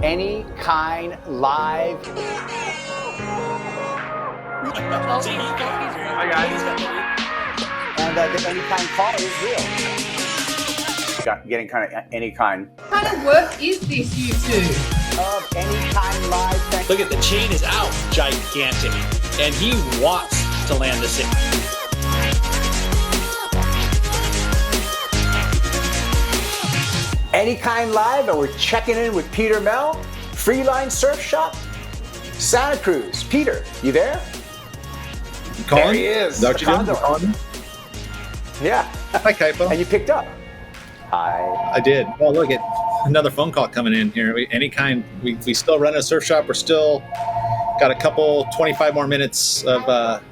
Any Kine live. Hi guys. And the Any Kine call is real. Getting kind of Any Kine. What kind of work is this, you two? Of Any Kine live. Look at the chain is out, gigantic, and he wants to land the same. Any Kine live, and we're checking in with Peter Mel, Freeline Surf Shop, Santa Cruz. Peter, you there? There he is. Is that what you Yeah. Hi, Kaipo. And you picked up. Hi. I did. Oh, look at another phone call coming in here. Any Kine, we still run a surf shop. We're still got a couple 25 more minutes of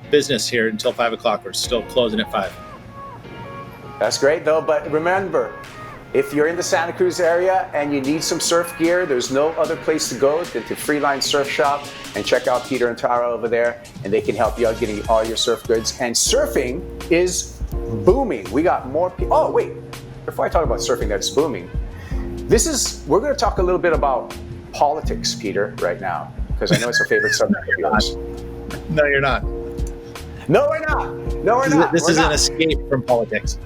business here until 5 o'clock. We're still closing at 5. That's great though, but remember, if you're in the Santa Cruz area and you need some surf gear, there's no other place to go than to Freeline Surf Shop and check out Peter and Tara over there, and they can help you out getting all your surf goods. And surfing is booming. We got more people. Oh, wait, before I talk about surfing that's booming, we're going to talk a little bit about politics, Peter, right now, because I know it's a favorite subject of yours. No, you're not. No, we're not. No, we're not. This is an escape from politics.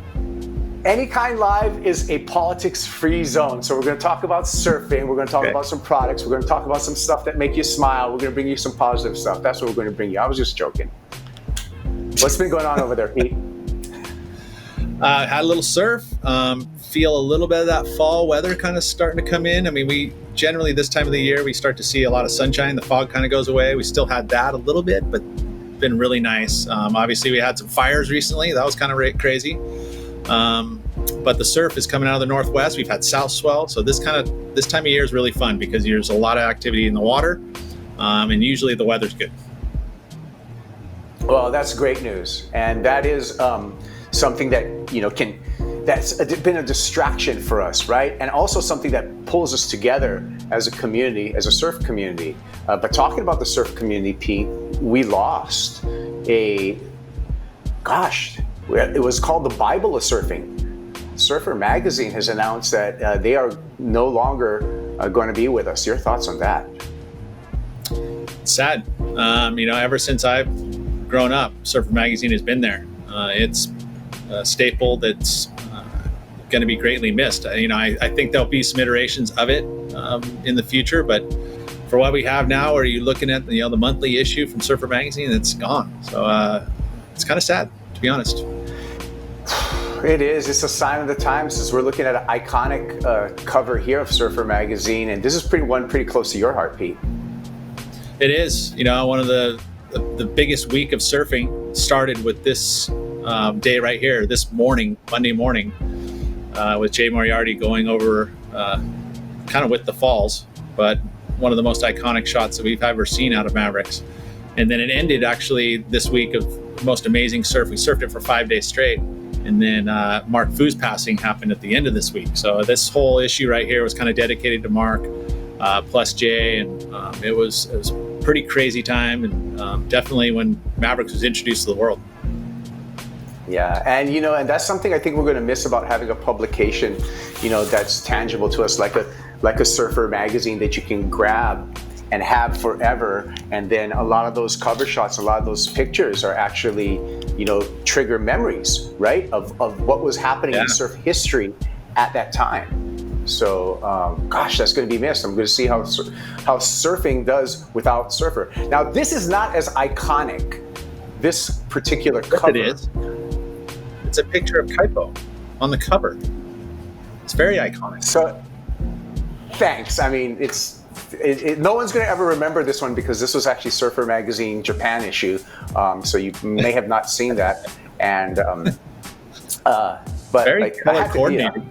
Any Kine Live is a politics-free zone. So we're going to talk about surfing. We're going to talk about some products. We're going to talk about some stuff that make you smile. We're going to bring you some positive stuff. That's what we're going to bring you. I was just joking. What's been going on over there, Pete? Had a little surf. Feel a little bit of that fall weather kind of starting to come in. I mean, we generally this time of the year, we start to see a lot of sunshine. The fog kind of goes away. We still had that a little bit, but been really nice. Obviously, we had some fires recently. That was kind of crazy. But the surf is coming out of the northwest. We've had south swell, so this time of year is really fun because there's a lot of activity in the water, and usually the weather's good. Well, that's great news, and that is something that that's been a distraction for us, right? And also something that pulls us together as a community, as a surf community. But talking about the surf community, Pete, we lost it was called the Bible of Surfing. Surfer Magazine has announced that they are no longer going to be with us. Your thoughts on that? It's sad. Ever since I've grown up, Surfer Magazine has been there. It's a staple that's going to be greatly missed. I think there'll be some iterations of it in the future, but for what we have now, are you looking at the monthly issue from Surfer Magazine? It's gone. So it's kind of sad, to be honest. It is. It's a sign of the times, as we're looking at an iconic cover here of Surfer Magazine, and this is pretty close to your heart, Pete. It is. One of the biggest week of surfing started with this day right here, this morning, Monday morning, with Jay Moriarty going over kind of with the falls, but one of the most iconic shots that we've ever seen out of Mavericks. And then it ended actually this week of most amazing surf. We surfed it for 5 days straight. And then Mark Fu's passing happened at the end of this week. So this whole issue right here was kind of dedicated to Mark plus Jay. And it was a pretty crazy time. And definitely when Mavericks was introduced to the world. Yeah, and that's something I think we're going to miss about having a publication, that's tangible to us, like a Surfer Magazine that you can grab and have forever. And then a lot of those cover shots, a lot of those pictures are actually, trigger memories, right, of what was happening in surf history at that time. So, that's going to be missed. I'm going to see how surfing does without Surfer. Now, this is not as iconic, this particular cover. It is. It's a picture of Kaipo on the cover. It's very iconic. So, thanks. I mean, no one's going to ever remember this one because this was actually Surfer Magazine Japan issue. So you may have not seen that. And but very color coordinated.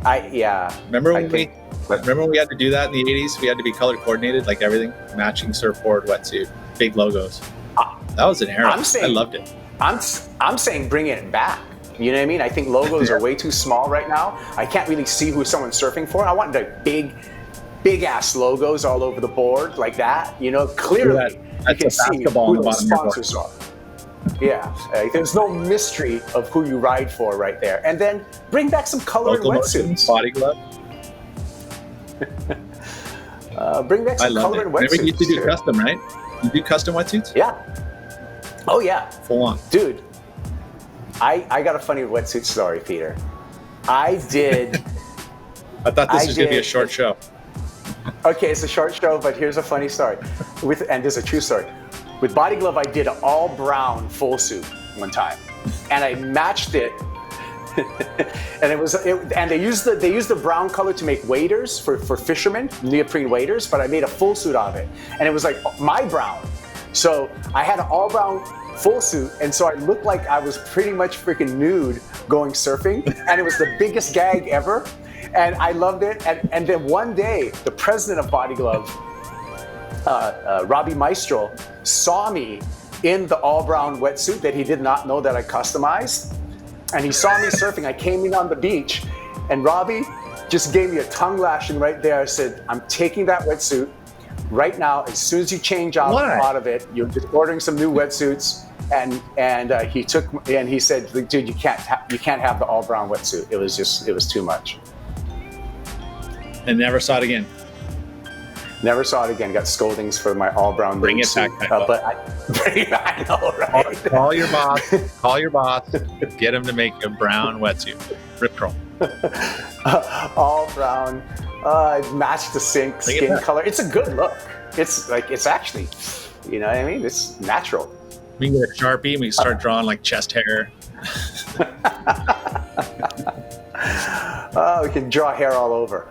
Remember when we had to do that in the 80s? We had to be color coordinated, like everything, matching surfboard, wetsuit, big logos. That was an era. I loved it. I'm saying bring it back. You know what I mean? I think logos are way too small right now. I can't really see who someone's surfing for. I want the big ass logos all over the board like that. Clearly you can see who the sponsors are. Yeah, there's no mystery of who you ride for right there. And then bring back some color in wetsuits. Body glove. Bring back I some love color it. and Whenever you wetsuits. used to do too. custom, right? You do custom wetsuits? Yeah. Oh yeah, Full on. dude. I got a funny wetsuit story, Peter. I did. I thought this I was going to be a did- short show. Okay, it's a short show, but here's a funny story. And this is a true story. With Body Glove, I did an all brown full suit one time, and I matched it. And they used the brown color to make waders for fishermen, neoprene waders. But I made a full suit of it, and it was like my brown. So I had an all brown full suit, and so I looked like I was pretty much freaking nude going surfing, and it was the biggest gag ever. And I loved it. And then one day, the president of Body Glove, Robbie Maestro, saw me in the all brown wetsuit that he did not know that I customized. And he saw me surfing. I came in on the beach, and Robbie just gave me a tongue lashing right there. I said, I'm taking that wetsuit right now. As soon as you change out of it, you're just ordering some new wetsuits. And he said, dude, you can't have the all brown wetsuit. It was too much. And never saw it again. Never saw it again. Got scoldings for my all brown. Bring it back. But I know, right? Call your boss. Call your boss. Get him to make a brown wetsuit. Rip curl. All brown. Matched the sink skin color. It's a good look. It's actually, you know what I mean? It's natural. We can get a Sharpie and we can start drawing like chest hair. We can draw hair all over.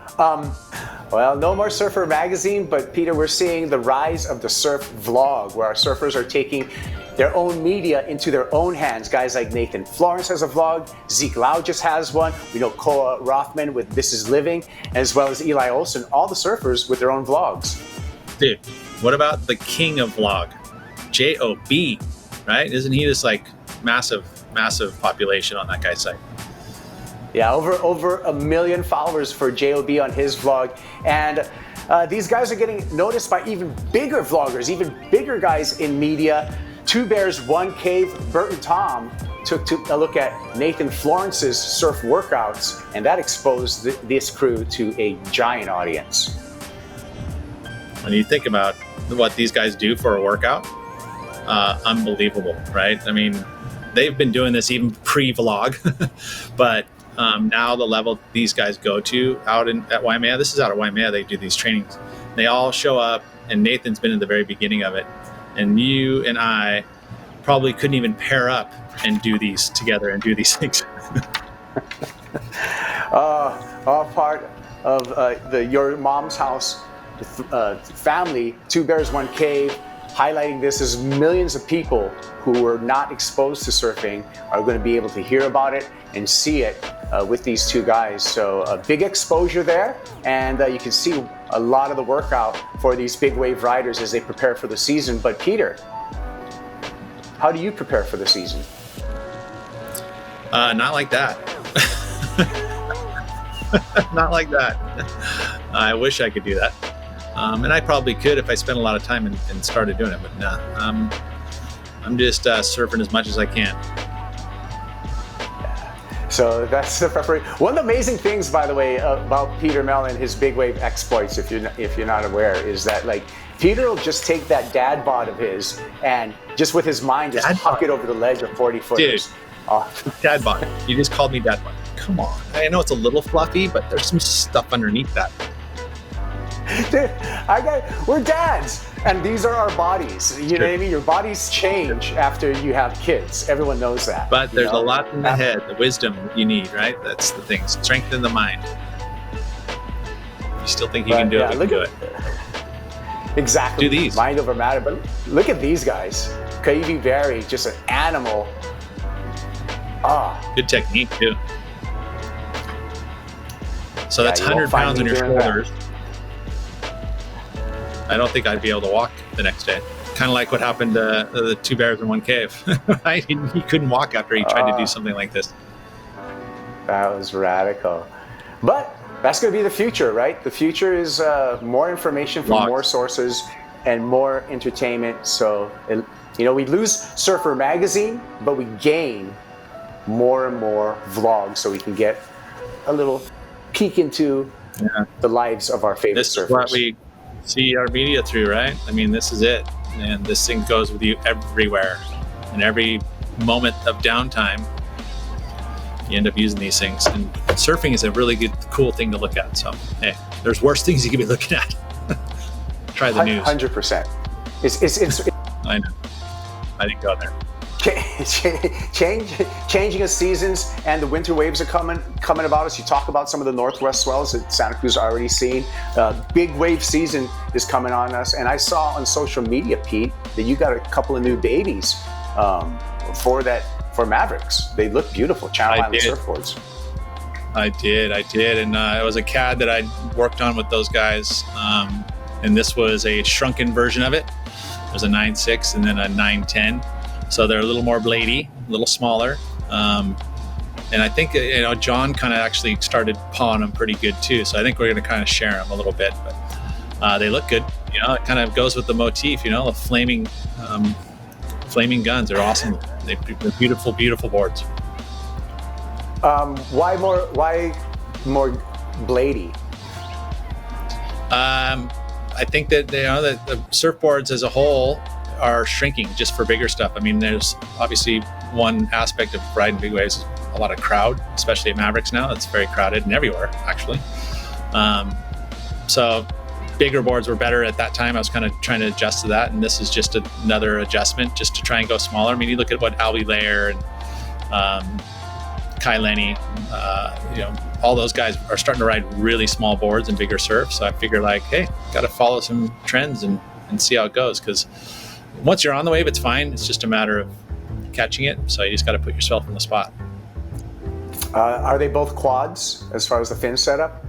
Well, no more Surfer Magazine, but Peter, we're seeing the rise of the surf vlog, where our surfers are taking their own media into their own hands. Guys like Nathan Florence has a vlog, Zeke Lau just has one, we know Koa Rothman with This Is Living, as well as Eli Olsen, all the surfers with their own vlogs. Dude, what about the king of vlog? J.O.B., right? Isn't he this like massive population on that guy's site? Yeah, over 1 million followers for J.O.B. on his vlog. And these guys are getting noticed by even bigger vloggers, even bigger guys in media. Two Bears, One Cave, Bert and Tom took a look at Nathan Florence's surf workouts, and that exposed this crew to a giant audience. When you think about what these guys do for a workout, unbelievable, right? I mean, they've been doing this even pre-vlog, but now the level these guys go to at Waimea, this is out of Waimea, they do these trainings. They all show up, and Nathan's been in the very beginning of it. And you and I probably couldn't even pair up and do these together and do these things. All part of your mom's house family, Two Bears, One Cave, highlighting this as millions of people who were not exposed to surfing are going to be able to hear about it and see it with these two guys. So a big exposure there, and you can see a lot of the workout for these big wave riders as they prepare for the season. But Peter, how do you prepare for the season? Not like that. Not like that. I wish I could do that. And I probably could if I spent a lot of time and started doing it, but nah. I'm just surfing as much as I can. So that's the preparation. One of the amazing things, by the way, about Peter Mel and his big wave exploits, if you're not aware, is that like Peter will just take that dad bod of his and just with his mind just huck it over the ledge of 40 footers. Dude, dad bod. You just called me dad bod. Come on. I know it's a little fluffy, but there's some stuff underneath that. Dude, we're dads, and these are our bodies. You know what I mean? Your bodies change after you have kids. Everyone knows that. But there's a lot in the head, the wisdom you need, right? That's the thing. Strengthen the mind. You still think you can do it, we can do it. Exactly. Do these. Mind over matter. But look at these guys. Kaipo Guerrero, just an animal. Good technique, too. So that's 100 pounds on your shoulders. I don't think I'd be able to walk the next day. Kind of like what happened to the Two Bears in One Cave. Right? He couldn't walk after he tried to do something like this. That was radical. But that's going to be the future, right? The future is more information from more sources and more entertainment. So, we lose Surfer Magazine, but we gain more and more vlogs so we can get a little peek into the lives of our favorite This surfers. is what we see our media through, right? I mean, this is it. And this thing goes with you everywhere. And every moment of downtime, you end up using these things. And surfing is a really good, cool thing to look at. So, hey, there's worse things you could be looking at. Try the news. 100%. It's I know. I didn't go there. changing of seasons, and the winter waves are coming about us. You talk about some of the northwest swells that Santa Cruz already seen. Big wave season is coming on us, and I saw on social media, Pete, that you got a couple of new babies for Mavericks. They look beautiful, Channel Island surfboards. I did, and it was a CAD that I worked on with those guys, and this was a shrunken version of it. There's a 9.6 and then a 9.10. So they're a little more bladey, a little smaller. And I think, John kind of actually started pawing them pretty good too. So I think we're going to kind of share them a little bit, but they look good. It kind of goes with the motif, the flaming guns are awesome. They're beautiful, beautiful boards. Why more bladey? I think that that the surfboards as a whole are shrinking just for bigger stuff. I mean, there's obviously one aspect of riding big waves, a lot of crowd, especially at Mavericks now. It's very crowded and everywhere, actually. So bigger boards were better at that time. I was kind of trying to adjust to that, and this is just another adjustment just to try and go smaller. I mean, you look at what Albie Lair and Kai Lenny, all those guys are starting to ride really small boards and bigger surf. So I figure hey, got to follow some trends and see how it goes. Because once you're on the wave, it's fine. It's just a matter of catching it. So you just got to put yourself in the spot. Are they both quads as far as the fin setup?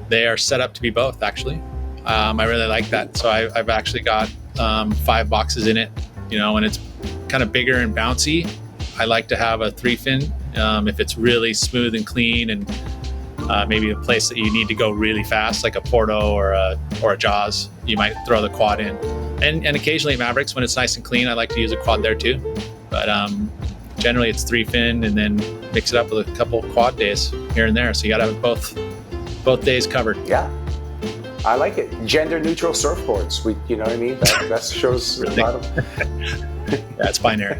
They are set up to be both, actually. I really like that. So I've actually got 5 boxes in it, and it's kind of bigger and bouncy. I like to have a 3-fin if it's really smooth and clean, and maybe a place that you need to go really fast, like a Porto or a Jaws, you might throw the quad in. And occasionally at Mavericks, when it's nice and clean, I like to use a quad there too. But generally it's 3-fin, and then mix it up with a couple quad days here and there. So you got to have both days covered. Yeah, I like it. Gender neutral surfboards. You know what I mean? That shows a lot of. Yeah, it's binary.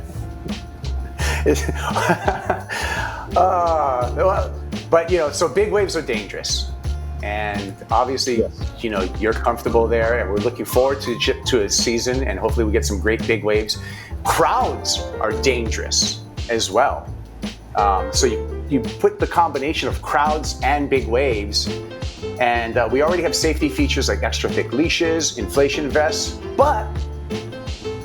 But so big waves are dangerous, and obviously, yes, you're comfortable there, and we're looking forward to a season, and hopefully we get some great big waves. Crowds are dangerous as well. So you put the combination of crowds and big waves, and we already have safety features like extra thick leashes, inflation vests, but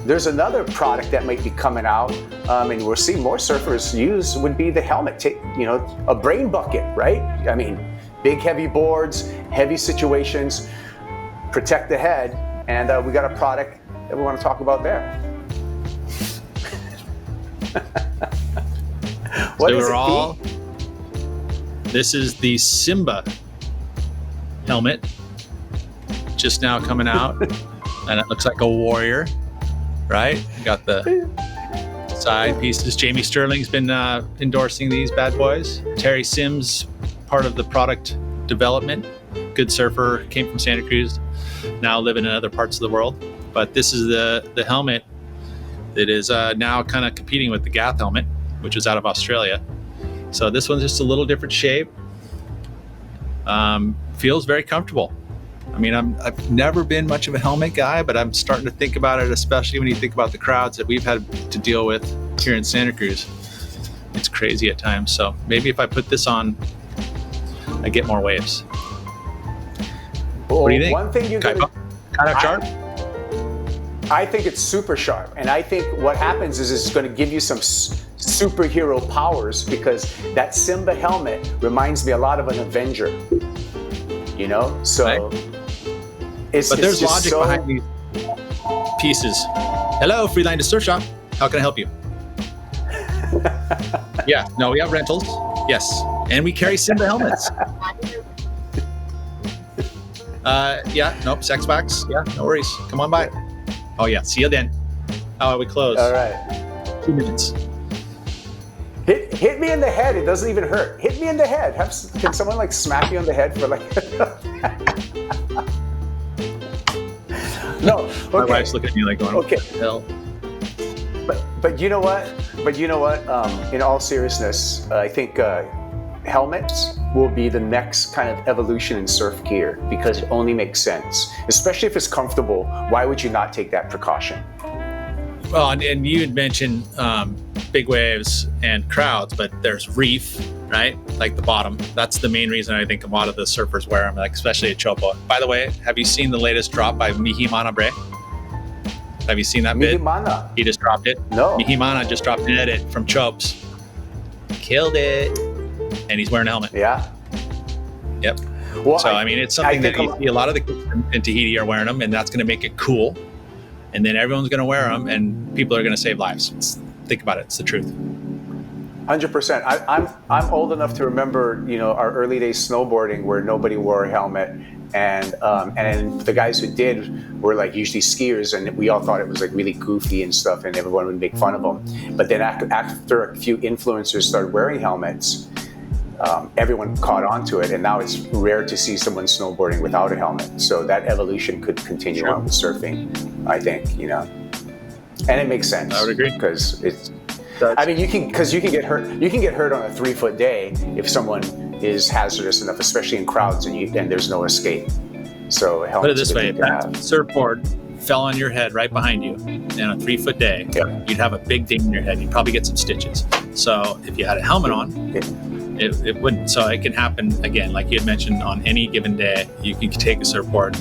there's another product that might be coming out, and we'll see more surfers use, would be the helmet. A brain bucket, right? I mean, big heavy boards, heavy situations, protect the head, and we got a product that we want to talk about there. What is it? This is the Simba Helmet, just now coming out, and it looks like a warrior. Right? You got the side pieces. Jamie Sterling's been endorsing these bad boys. Terry Sims, part of the product development. Good surfer, came from Santa Cruz, now living in other parts of the world. But this is the helmet that is now kind of competing with the Gath helmet, which is out of Australia. So this one's just a little different shape. Feels very comfortable. I mean, I've never been much of a helmet guy, but I'm starting to think about it, especially when you think about the crowds that we've had to deal with here in Santa Cruz. It's crazy at times. So maybe if I put this on, I get more waves. Well, what do you think? One thing kind of sharp? I think it's super sharp. And I think what happens is it's going to give you some superhero powers, because that Simba helmet reminds me a lot of an Avenger. So right. There's logic behind these pieces. Hello, Freeline to Surf Shop. How can I help you? Yeah, no, we have rentals. Yes, and we carry Simba helmets. Sex wax. Yeah, no worries. Come on by. Oh yeah, see you then. How are we close? All right. 2 minutes. hit me in the head. It doesn't even hurt. Hit me in the head. Can someone like smack you on the head for like? No. Okay. My wife's looking at me like going, okay. Hell. But you know what? In all seriousness, I think helmets will be the next kind of evolution in surf gear because it only makes sense. Especially if it's comfortable. Why would you not take that precaution? Well, and you had mentioned big waves and crowds, but there's reef, right? Like the bottom. That's the main reason I think a lot of the surfers wear them, like especially at Chopo. By the way, have you seen the latest drop by Mihimana Bre? Have you seen that bid? Mihimana. He just dropped it. No. Mihimana just dropped an edit from Chopes. Killed it. And he's wearing a helmet. Yeah. Yep. Well, so, I mean, it's something that you see a lot of the kids in Tahiti are wearing them, and that's going to make it cool. And then everyone's going to wear them, and people are going to save lives. Think about it. It's the truth. 100%. I'm old enough to remember, our early days snowboarding where nobody wore a helmet, and the guys who did were like usually skiers, and we all thought it was like really goofy and stuff, and everyone would make fun of them. But then after a few influencers started wearing helmets, everyone caught on to it, and now it's rare to see someone snowboarding without a helmet. So that evolution could continue on with surfing, I think, and it makes sense. I would agree because it's. I mean, you can get hurt. You can get hurt on a 3-foot day if someone is hazardous enough, especially in crowds, and there's no escape. So a put it helmet's this a way: good if thing to that have. surfboard fell on your head right behind you on a 3-foot day, you'd have a big ding in your head. You'd probably get some stitches. So if you had a helmet on, it wouldn't. So it can happen again, like you had mentioned, on any given day. You can take a surfboard.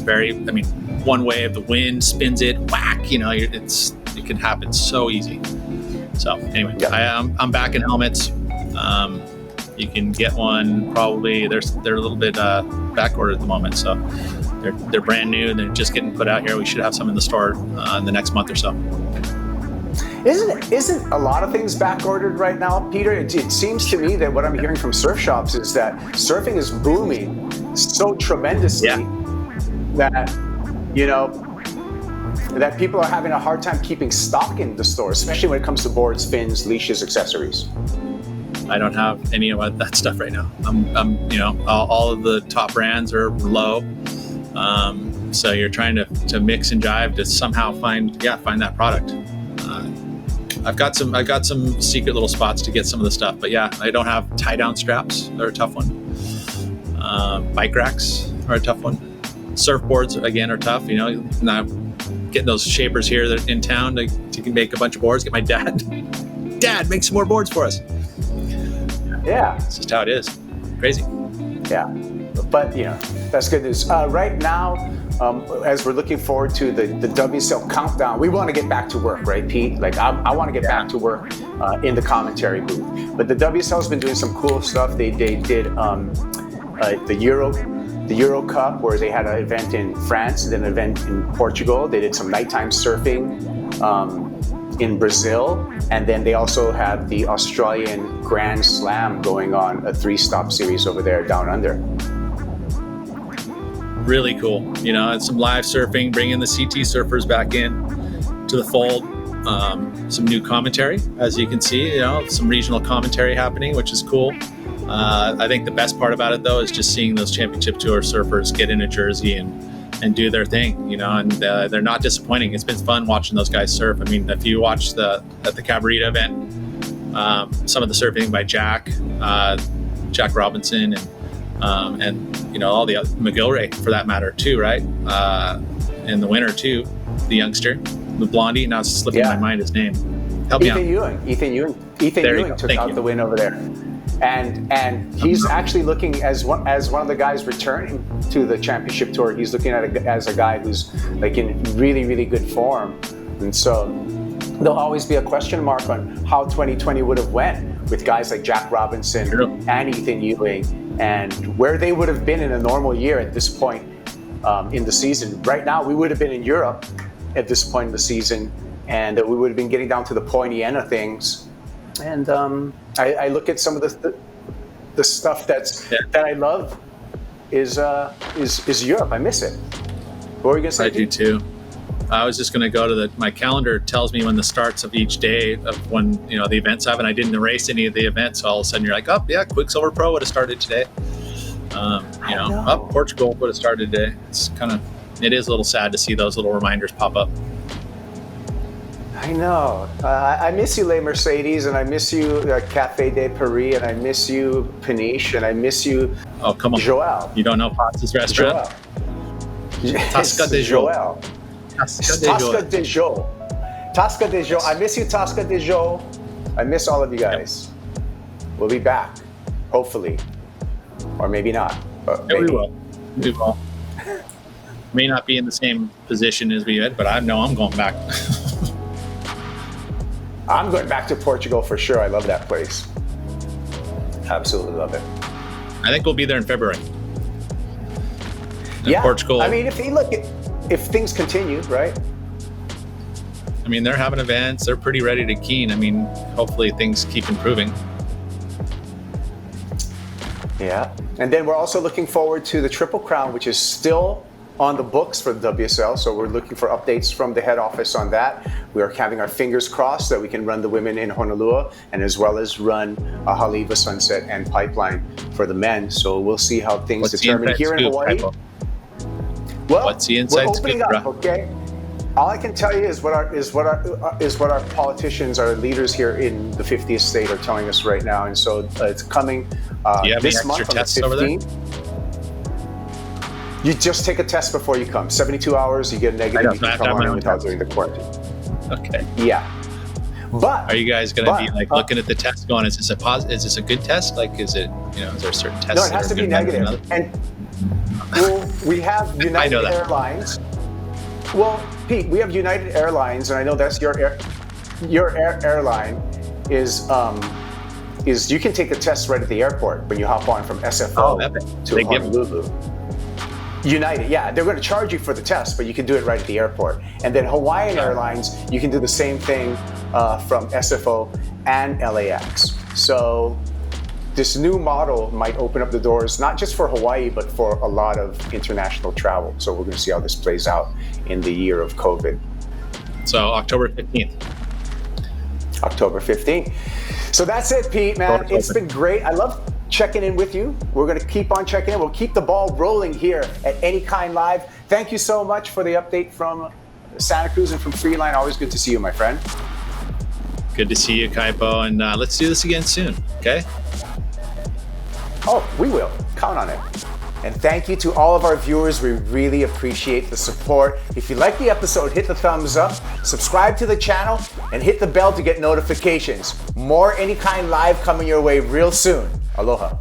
One wave, the wind spins it, whack. It can happen so easy. So anyway, I'm back in helmets. You can get one probably. They're a little bit back ordered at the moment, so they're brand new and they're just getting put out here. We should have some in the store in the next month or so. Isn't a lot of things back ordered right now, Peter? It seems to me that what I'm hearing from surf shops is that surfing is booming so tremendously that that people are having a hard time keeping stock in the store, especially when it comes to boards, fins, leashes, accessories. I don't have any of that stuff right now. All of the top brands are low. So you're trying to mix and jive to somehow find that product. I've got some secret little spots to get some of the stuff, but I don't have tie down straps. They're a tough one. Bike racks are a tough one. Surfboards again are tough. Not getting those shapers here in town to make a bunch of boards. Get my dad, make some more boards for us. Yeah, it's just how it is. Crazy. Yeah, but that's good news. Right now, as we're looking forward to the WSL countdown, we want to get back to work, right, Pete? Like I want to get back to work in the commentary booth. But the WSL's been doing some cool stuff. They did the Euro Cup, where they had an event in France and then an event in Portugal. They did some nighttime surfing in Brazil, and then they also have the Australian Grand Slam going on, a 3-stop series over there down under. Really cool. It's some live surfing, bringing the CT surfers back in to the fold. Some new commentary, as you can see, some regional commentary happening, which is cool. I think the best part about it, though, is just seeing those championship tour surfers get in a jersey and do their thing, and they're not disappointing. It's been fun watching those guys surf. I mean, if you watch at the Cabarita event, some of the surfing by Jack Robinson and all the other, McGilwray for that matter too, right? And the winner too, the youngster, the blondie. Now it's slipping my mind his name. Help me out. Ethan Ewing took out the win over there. And he's actually looking as one of the guys returning to the championship tour. He's looking at as a guy who's like in really, really good form. And so there'll always be a question mark on how 2020 would have went with guys like Jack Robinson and Ethan Ewing, and where they would have been in a normal year at this point in the season. Right now, we would have been in Europe at this point in the season, and we would have been getting down to the pointy end of things. And I look at some of the stuff that I love is Europe. I miss it. What were you gonna say? I do too. I was just going to go to my calendar tells me when the starts of each day of when, the events have, and I didn't erase any of the events. So all of a sudden you're like, oh yeah, Quicksilver Pro would have started today. Portugal would have started today. It is a little sad to see those little reminders pop up. I know. I miss you, Le Mercedes, and I miss you, Café de Paris, and I miss you, Paniche, and I miss you, Oh, come on. Joel. You don't know Potts' restaurant? Tasca de Joel. Tasca de Joel. Tasca de Joel. I miss you, Tasca de Joel. I miss all of you guys. We'll be back, hopefully. Or maybe not. But Yeah, maybe. we will. May not be in the same position as we had, but I know I'm going back. I'm going back to Portugal for sure. I love that place. Absolutely love it. I think we'll be there in February. In Yeah. Portugal. I mean, if things continue, right? I mean, they're having events. They're pretty ready to keen. I mean, hopefully things keep improving. Yeah. And then we're also looking forward to the Triple Crown, which is still on the books for the WSL. So we're looking for updates from the head office on that. We are having our fingers crossed that we can run the women in Honolulu and as well as run a Haleiwa, Sunset, and Pipeline for the men. So we'll see how things What's the determine inside here in scoop, Hawaii. Kaipo? Well, What's the inside we're opening scoop, up, bro? okay? All I can tell you is what our politicians, our leaders here in the 50th state are telling us right now. And so it's coming Do you have any this extra month on the tests over there? 15th. You just take a test before you come. 72 hours, you get a negative, I know, you can I have come my on own without test. doing the quarantine. Okay. Yeah. But Are you guys going to be like looking at the test going, is this a good test? Like, is it, is there certain tests? no, it that has are to be good better than negative. others? And well, we have I United know that. Airlines. Well, Pete, we have United Airlines, and I know that's your airline is you can take a test right at the airport when you hop on from SFO epic. to They give- Honolulu. United, yeah, they're going to charge you for the test, but you can do it right at the airport. And then Hawaiian Airlines, you can do the same thing from SFO and LAX. So this new model might open up the doors, not just for Hawaii, but for a lot of international travel. So we're going to see how this plays out in the year of COVID. So October 15th. October 15th. So that's it, Pete, man. Doors It's open. been great. I love checking in with you. We're going to keep on checking in. We'll keep the ball rolling here at Any Kine Live. Thank you so much for the update from Santa Cruz and from Freeline. Always good to see you, my friend. Good to see you, Kaipo. And let's do this again soon, okay? Oh, we will. Count on it. And thank you to all of our viewers. We really appreciate the support. If you like the episode, hit the thumbs up, subscribe to the channel, and hit the bell to get notifications. More Any Kine Live coming your way real soon. Aloha.